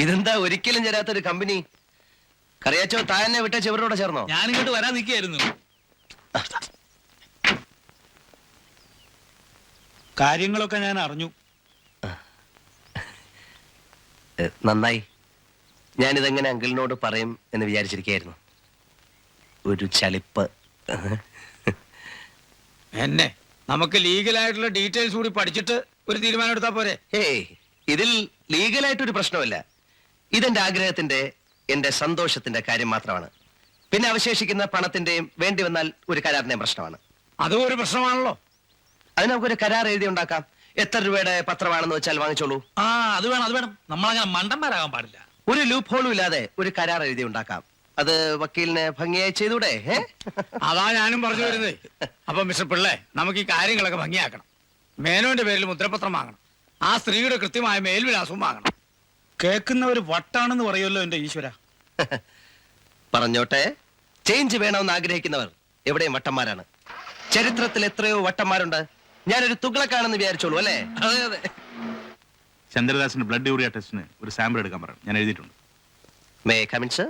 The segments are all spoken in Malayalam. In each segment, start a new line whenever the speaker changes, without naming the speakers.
ഇതെന്താ ഒരിക്കലും ചേരാത്തൊരു കമ്പനി? കറിയാച്ചോ താനെ വിട്ട ചെവരോടെ ചേർന്നോ?
ഞാനിങ്ങോട്ട് വരാൻ നിൽക്കുകയായിരുന്നു. കാര്യങ്ങളൊക്കെ ഞാൻ അറിഞ്ഞു.
നന്നായി. ഞാനിതെങ്ങനെ അങ്കിളിനോട് പറയും എന്ന് വിചാരിച്ചിരിക്കുകയായിരുന്നു. ഒരു ചളിപ്പ്.
എന്നെ നമുക്ക് ലീഗലായിട്ടുള്ള ഡീറ്റെയിൽസ് കൂടി പഠിച്ചിട്ട് ഒരു തീരുമാനം എടുത്താ പോരെ?
ഏയ്, ഇതിൽ ലീഗലായിട്ടൊരു പ്രശ്നമില്ല. ഇതെന്റെ ആഗ്രഹത്തിന്റെ, എന്റെ സന്തോഷത്തിന്റെ കാര്യം മാത്രമാണ്. പിന്നെ അവശേഷിക്കുന്ന പണത്തിന്റെയും വേണ്ടി വന്നാൽ ഒരു കരാറിന്റെയും പ്രശ്നമാണ്.
അതും ഒരു പ്രശ്നമാണല്ലോ.
അത് നമുക്കൊരു കരാർ എഴുതി ഉണ്ടാക്കാം. എത്ര രൂപയുടെ പത്രമാണെന്ന് വെച്ചാൽ വാങ്ങിച്ചോളൂ.
അത് വേണം, അത് വേണം. നമ്മളങ്ങനെ മണ്ടന്മാരാകാൻ പാടില്ല.
ഒരു ലൂപ്പ് ഹോളും ഇല്ലാതെ ഒരു കരാർ എഴുതി ഉണ്ടാക്കാം. അത് വക്കീലിനെ ഭംഗിയായി ചെയ്തൂടെ?
അതാ ഞാനും പറഞ്ഞു വരുന്നത്. അപ്പൊ മിസ്റ്റർ പിള്ളേ, നമുക്ക് ഈ കാര്യങ്ങളൊക്കെ ഭംഗിയാക്കണം. മേനോന്റെ പേരിൽ മുദ്രപത്രം വാങ്ങണം. ആ സ്ത്രീയുടെ കൃത്യമായ മേൽവിലാസവും വാങ്ങണം. കേൾക്കുന്നവർ വട്ടാണെന്ന് പറയുമല്ലോ എന്റെ ഈശ്വര.
പറഞ്ഞോട്ടെ. ചേഞ്ച് വേണമെന്ന് ആഗ്രഹിക്കുന്നവർ എവിടെയും വട്ടന്മാരാണ്. ചരിത്രത്തിൽ എത്രയോ വട്ടന്മാരുണ്ട്. ഞാനൊരു തുഗ്ലക്കാണെന്ന് വിചാരിച്ചോളൂ അല്ലേ?
അതെ അതെ.
ചന്ദ്രദാസിന്റെ ബ്ലഡ് യൂറിയ ടെസ്റ്റിന് ഒരു സാമ്പിൾ എടുക്കാൻ പറയാം. ഞാൻ എഴുതിയിട്ടുണ്ട്.
May come in sir?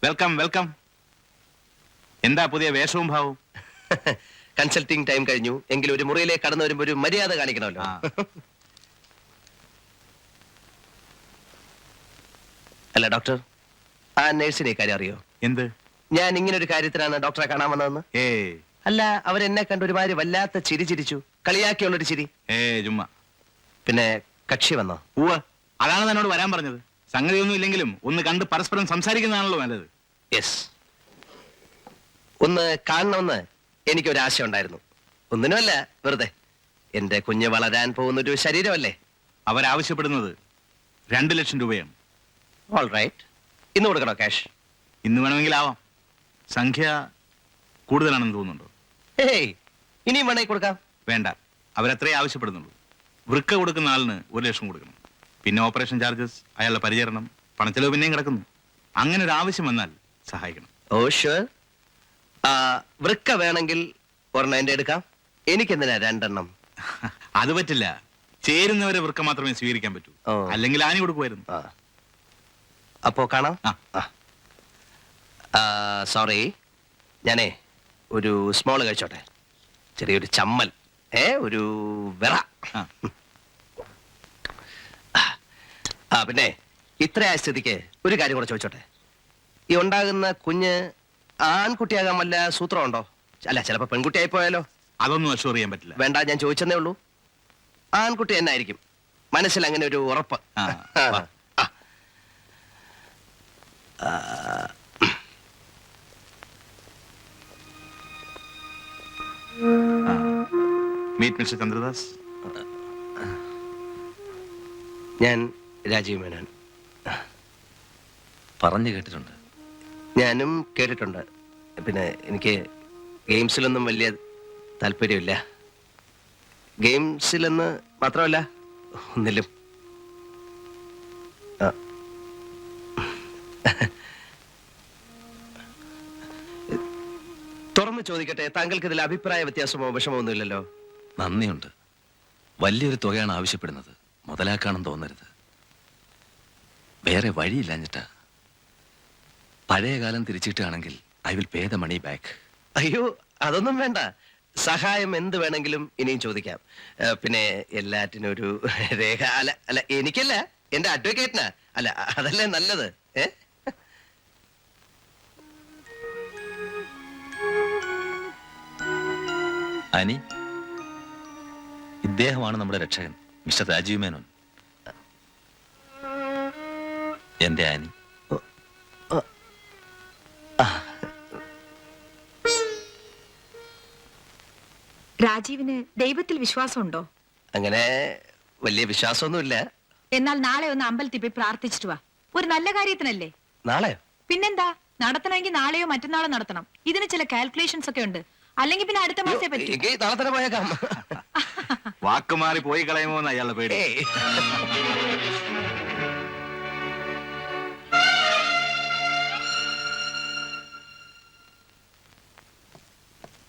Welcome welcome. എന്താ പുതിയ വേഷവും ഭാവവും?
കൺസൾട്ടിംഗ് ടൈം കഴിഞ്ഞു. എങ്കിലും ഒരു മുറിയിലേക്ക് കടന്നു വരുമ്പോ ഒരു മര്യാദ കാണിക്കണമല്ലോ. അല്ല ഡോക്ടർ, ആ നേഴ്സിനെ കാര്യം അറിയോ?
എന്ത്?
ഞാൻ ഇങ്ങനെ ഒരു കാര്യത്തിനാണ് ഡോക്ടറെ കാണാൻ വന്നതെന്ന്. അല്ല, അവരെന്നെ കണ്ട് ഒരുമാതിരി വല്ലാത്ത ചിരി ചിരിച്ചു. കളിയാക്കിയുള്ളൊരു ചിരി.
ചുമ്മാ.
പിന്നെ കക്ഷി വന്നോ?
അതാണ് തന്നോട് വരാൻ പറഞ്ഞത്. സംഗതി ഒന്നും ഇല്ലെങ്കിലും ഒന്ന് കണ്ട് പരസ്പരം സംസാരിക്കുന്നതാണല്ലോ നല്ലത്.
യെസ്, ഒന്ന് കാണണമെന്ന് എനിക്കൊരാശ ഉണ്ടായിരുന്നു. ഒന്നിനുമല്ല, വെറുതെ. എന്റെ കുഞ്ഞ് വളരാൻ പോകുന്നൊരു ശരീരമല്ലേ.
അവരാവശ്യപ്പെടുന്നത് 2 ലക്ഷം രൂപയാണ്.
All right. ഇന്ന് കൊടുക്കണോ ക്യാഷ്?
ഇന്ന് വേണമെങ്കിൽ ആവാം. സംഖ്യ കൂടുതലാണെന്ന് തോന്നുന്നുണ്ടോ?
ഏയ്, ഇനിയും വേണമെങ്കിൽ കൊടുക്കാം.
വേണ്ട, അവരത്രേ ആവശ്യപ്പെടുന്നുള്ളൂ. വൃക്ക കൊടുക്കുന്ന ആളിന് 1 ലക്ഷം കൊടുക്കണം. പിന്നെ ഓപ്പറേഷൻ ചാർജസ്, അയാളുടെ പരിചരണം, പണച്ചെലവ് പിന്നെയും കിടക്കുന്നു. അങ്ങനെ ഒരു ആവശ്യം വന്നാൽ സഹായിക്കണം.
Oh sure. വൃക്ക വേണമെങ്കിൽ ഒരെണ്ണം എന്റെ എടുക്കാം. എനിക്കെന്തിനാ 2 എണ്ണം?
അത് പറ്റില്ല. ചേരുന്നവരെ വൃക്ക മാത്രമേ സ്വീകരിക്കാൻ പറ്റൂ. അല്ലെങ്കിൽ ആനി കൊടുക്കുമായിരുന്നു.
അപ്പോ കാണാം. സോറി, ഞാനേ ഒരു സ്മോൾ കഴിച്ചോട്ടെ. ചെറിയൊരു ചമ്മൽ, ഒരു വിറ. പിന്നെ ഇത്രയായ സ്ഥിതിക്ക് ഒരു കാര്യം കൂടെ ചോദിച്ചോട്ടെ. ഈ ഉണ്ടാകുന്ന കുഞ്ഞ് ആൺകുട്ടിയാകാൻ വല്ല സൂത്രമുണ്ടോ? അല്ല, ചിലപ്പോ പെൺകുട്ടിയായി പോയാലോ?
അതൊന്നും അഷ്വർ ചെയ്യാൻ പറ്റില്ല.
വേണ്ട, ഞാൻ ചോദിച്ചെന്നേ ഉള്ളൂ. ആൺകുട്ടി എന്നായിരിക്കും മനസ്സിൽ അങ്ങനെ ഒരു ഉറപ്പ്.
Meet mister Chandradas.
ഞാൻ രാജീവ് മേനോൻ.
പറഞ്ഞു കേട്ടിട്ടുണ്ട്.
ഞാനും കേട്ടിട്ടുണ്ട്. പിന്നെ എനിക്ക് ഗെയിംസിലൊന്നും വലിയ താല്പര്യമില്ല. ഗെയിംസിലെന്ന് മാത്രമല്ല, ഒന്നിലും. തുറന്നു ചോദിക്കട്ടെ, താങ്കൾക്ക് ഇതിൽ അഭിപ്രായ വ്യത്യാസമോ വിഷമോ ഒന്നുമില്ലല്ലോ?
നന്ദിയുണ്ട്. വലിയൊരു തുകയാണ് ആവശ്യപ്പെടുന്നത്. മുതലാക്കാണെന്ന് തോന്നരുത്. വേറെ വഴിയില്ലാഞ്ഞിട്ടാ. പഴയ കാലം തിരിച്ചിട്ടാണെങ്കിൽ I will pay the money back.
അയ്യോ, അതൊന്നും വേണ്ട. സഹായം എന്ത് വേണമെങ്കിലും ഇനിയും ചോദിക്കാം. പിന്നെ എല്ലാറ്റിനും ഒരു രേഖ. അല്ല എനിക്കല്ല, എന്റെ അഡ്വക്കേറ്റിനാ. അല്ല, അതല്ലേ നല്ലത്.
ആനി, ഇദ്ദേഹമാണ് നമ്മുടെ രക്ഷകൻ, മിസ്റ്റർ രാജീവ് മേനോൻ. എന്റെ ആനി.
രാജീവിന് ദൈവത്തിൽ വിശ്വാസമുണ്ടോ?
അങ്ങനെ വലിയ വിശ്വാസമൊന്നുമില്ല.
എന്നാൽ നാളെ ഒന്ന് അമ്പലത്തിൽ പോയി പ്രാർത്ഥിച്ചിട്ട് വാ. ഒരു നല്ല കാര്യത്തിനല്ലേ?
നാളെയോ?
പിന്നെന്താ, നടത്തണമെങ്കിൽ നാളെയോ മറ്റന്നാളോ നടത്തണം. ഇതിന് ചില കാൽക്കുലേഷൻസ് ഒക്കെ ഉണ്ട്. അല്ലെങ്കിൽ പിന്നെ അടുത്ത മാസേ പറ്റും.
നാളെ തന്നെ പോയേക്കാം.
വാക്കുമാറി പോയി കളയുമോ എന്ന് അയാളുടെ പേടി.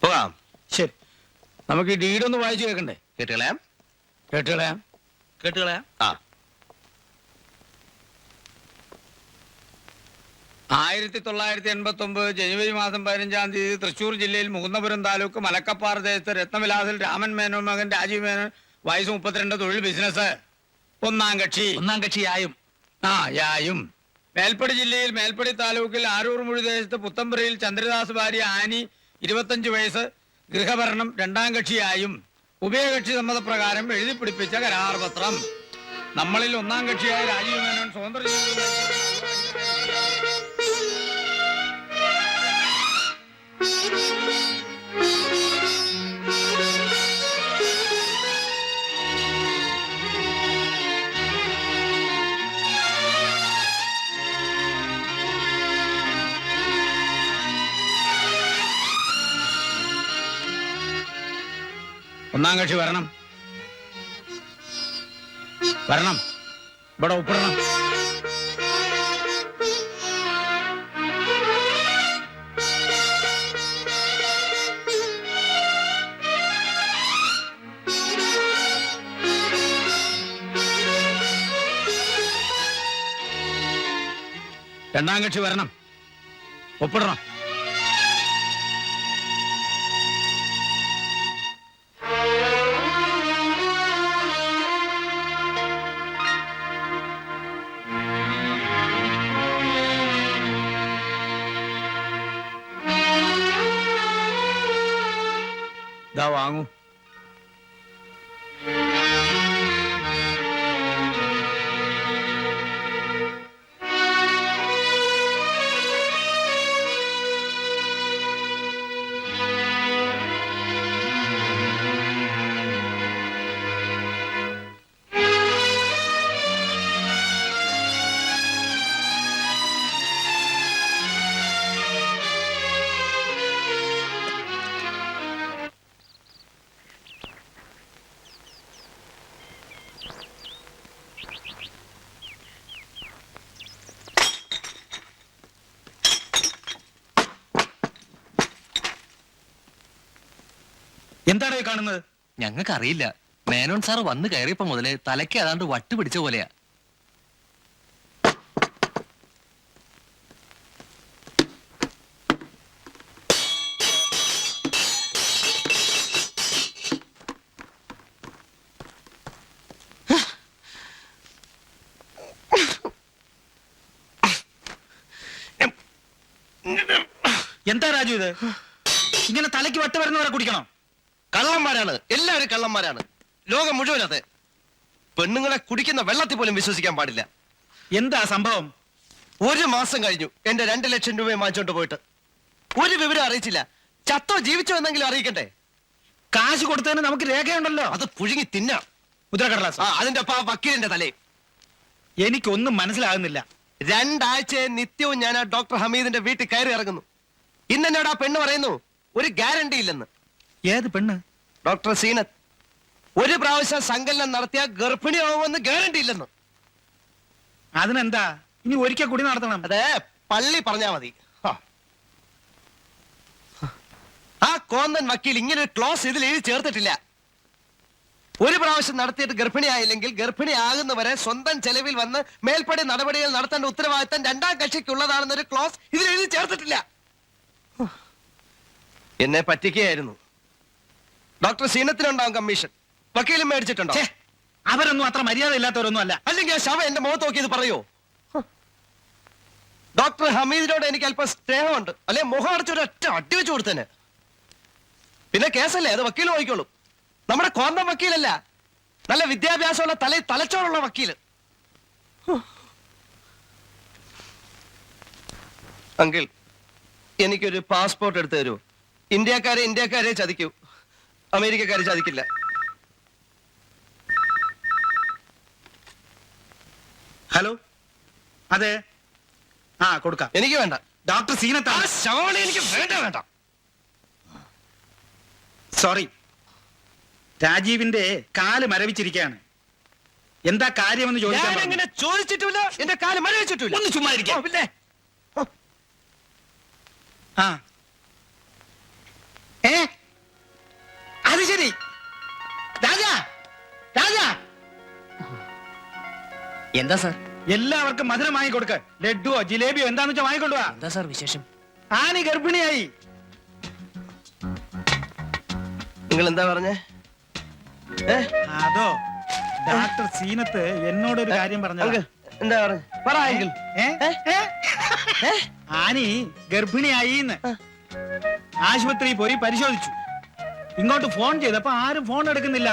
പോകാം.
ശരി, നമുക്ക് ഈ ഡീഡൊന്ന് വായിച്ചു കേൾക്കണ്ടേ?
കേട്ടുകളയാം.
കേട്ടുകളയാം.
ആ,
1989 ജനുവരി മാസം 15-ാം തീയതി തൃശൂർ ജില്ലയിൽ മുകുന്ദപുരം താലൂക്ക് മലക്കപ്പാറ ദേശത്ത് രത്നവിലാസിൽ രാമൻ മേനോൻ മകൻ രാജീവ് മേനോൻ വയസ്സ് 32 തൊഴിൽ ബിസിനസ് ഒന്നാം കക്ഷിയായും യായും മേൽപ്പടി ജില്ലയിൽ മേൽപ്പടി താലൂക്കിൽ ആരൂർ മുഴി ദേശത്ത് പുത്തമ്പുരയിൽ ചന്ദ്രദാസ് ഭാര്യ ആനി 25 വയസ്സ് ഗൃഹഭരണം രണ്ടാം കക്ഷിയായും ഉഭയകക്ഷി സമ്മതപ്രകാരം എഴുതി പിടിപ്പിച്ച കരാർ പത്രം. നമ്മളിൽ ഒന്നാം കക്ഷിയായ രാജീവ് മേനോൻ സ്വതന്ത്ര ഒന്നാം കക്ഷി വരണം ഇവിടെ ഒപ്പിടണം. രണ്ടാം കക്ഷി വരണം, ഒപ്പിടണം. ദാ വാങ്ങൂ. എന്താണ് ഈ കാണുന്നത്?
ഞങ്ങൾക്ക് അറിയില്ല. മേനോൻ സാർ വന്ന് കയറിയപ്പോ മുതലേ തലയ്ക്ക് ഏതാണ്ട് വട്ട് പിടിച്ച പോലെയാ.
എന്താ രാജു ഇത്? ഇങ്ങനെ തലയ്ക്ക് വട്ട് വരുന്നവരെ കുടിക്കണം?
കള്ളന്മാരാണ്, എല്ലാവരും കള്ളന്മാരാണ്. ലോകം മുഴുവൻ അതെ. പെണ്ണുങ്ങളെ കുടിക്കുന്ന വെള്ളത്തിൽ പോലും വിശ്വസിക്കാൻ പാടില്ല.
എന്താ സംഭവം?
1 മാസം കഴിഞ്ഞു എന്റെ 2 ലക്ഷം രൂപയും വാങ്ങിച്ചോണ്ട് പോയിട്ട്. ഒരു വിവരം അറിയിച്ചില്ല. ചത്തോ ജീവിച്ചോ എന്നെങ്കിലും അറിയിക്കണ്ടേ?
കാശ് കൊടുത്തതിന് നമുക്ക് രേഖയുണ്ടല്ലോ.
അത് പുഴുങ്ങി തിന്നാം.
മുദ്രക്കടലാസ്.
അതിന്റെ ഒപ്പം ആ വക്കീലിന്റെ തലേ.
എനിക്കൊന്നും മനസ്സിലാകുന്നില്ല.
2 ആഴ്ചയെ നിത്യവും ഞാൻ ആ ഡോക്ടർ ഹമീദിന്റെ വീട്ടിൽ കയറി ഇറങ്ങുന്നു. ഇന്ന് എന്നോട് ആ പെണ്ണ് പറയുന്നു ഒരു ഗ്യാരണ്ടി ഇല്ലെന്ന്.
ഏത് പെണ്ണ്?
ഡോക്ടർ സീനത്ത്. 1 പ്രാവശ്യം സങ്കലനം നടത്തിയ ഗർഭിണിയാവുമെന്ന് ഗ്യാരണ്ടി ഇല്ലെന്ന്.
അതിനെന്താ, ഇനി ഒരിക്കൽ കൂടി നടത്തണം.
അതെ, പള്ളി പറഞ്ഞാ മതി. ആ കോന്തൻ വക്കീൽ ഇങ്ങനെ ഒരു ക്ലോസ് ഇതിൽ എഴുതി ചേർത്തിട്ടില്ല. 1 പ്രാവശ്യം നടത്തിയിട്ട് ഗർഭിണിയായില്ലെങ്കിൽ ഗർഭിണിയാകുന്നവരെ സ്വന്തം ചെലവിൽ വന്ന് മേൽപ്പടി നടപടികൾ നടത്തേണ്ട ഉത്തരവാദിത്തം 2ാം കക്ഷിക്കുള്ളതാണെന്നൊരു ക്ലോസ് ഇതിൽ എഴുതി ചേർത്തിട്ടില്ല. എന്നെ പറ്റിക്കുകയായിരുന്നു. Doctor സീനത്തിനുണ്ടാവും commission, വക്കീലും മേടിച്ചിട്ടുണ്ടോ?
അവരൊന്നും അത്ര മര്യാദ ഇല്ലാത്തവരൊന്നും അല്ല.
അല്ലെങ്കിൽ ആ ശവം എന്റെ മുഖത്ത് നോക്കി ഇത് പറയോ? ഡോക്ടർ ഹമീദിനോട് എനിക്ക് അല്പം സ്നേഹമുണ്ട്, അല്ലെ മുഖം അടച്ചൊരു ഒറ്റ അടി വെച്ച് കൊടുത്തേനെ. പിന്നെ കേസല്ലേ, അത് വക്കീൽ നോക്കിക്കോളും. നമ്മുടെ കോന്തം വക്കീലല്ല, നല്ല വിദ്യാഭ്യാസമുള്ള തലച്ചോറുള്ള വക്കീല്. അങ്കിൾ, എനിക്കൊരു പാസ്പോർട്ട് എടുത്തു തരൂ. ഇന്ത്യക്കാരെ ചതിക്കൂ, അമേരിക്കക്കാരെ ചതിക്കില്ല.
ഹലോ, അതെ, ആ കൊടുക്കാം.
എനിക്ക് വേണ്ട.
ഡോക്ടർ സീനത്താണ്.
ശവമാണ് എനിക്ക് വേണ്ട.
സോറി, രാജീവിന്റെ കാല് മരവിച്ചിരിക്കുകയാണ്. എന്താ കാര്യമെന്ന് ചോദിക്കാൻ പറഞ്ഞു.
എങ്ങനെ ചോദിച്ചിട്ടില്ല, എന്റെ കാല് മരവിച്ചിട്ടില്ല.
ഒന്ന് ചുമ്മാ ഇരിക്കാം.
പിന്നെ
ആ, അത് ശരി. രാജാ,
എന്താ സാർ?
എല്ലാവർക്കും മധുരം വാങ്ങിക്കൊടുക്ക. ലഡുവോ ജിലേബിയോ എന്താന്ന് വെച്ചാൽ വാങ്ങിക്കൊണ്ടുവാ.
എന്താ സാർ വിശേഷം?
ആനി ഗർഭിണിയായി.
നിങ്ങൾ എന്താ പറഞ്ഞേ?
അതോ ഡോക്ടർ സീനത്ത് എന്നോടൊരു കാര്യം പറഞ്ഞു.
എന്താ പറഞ്ഞേ? പറ അങ്കിൾ.
ആനി ഗർഭിണിയായി. ആശുപത്രിയിൽ പോയി പരിശോധിച്ചു. ഇങ്ങോട്ട് ഫോൺ ചെയ്തപ്പോ ആരും ഫോൺ എടുക്കുന്നില്ല.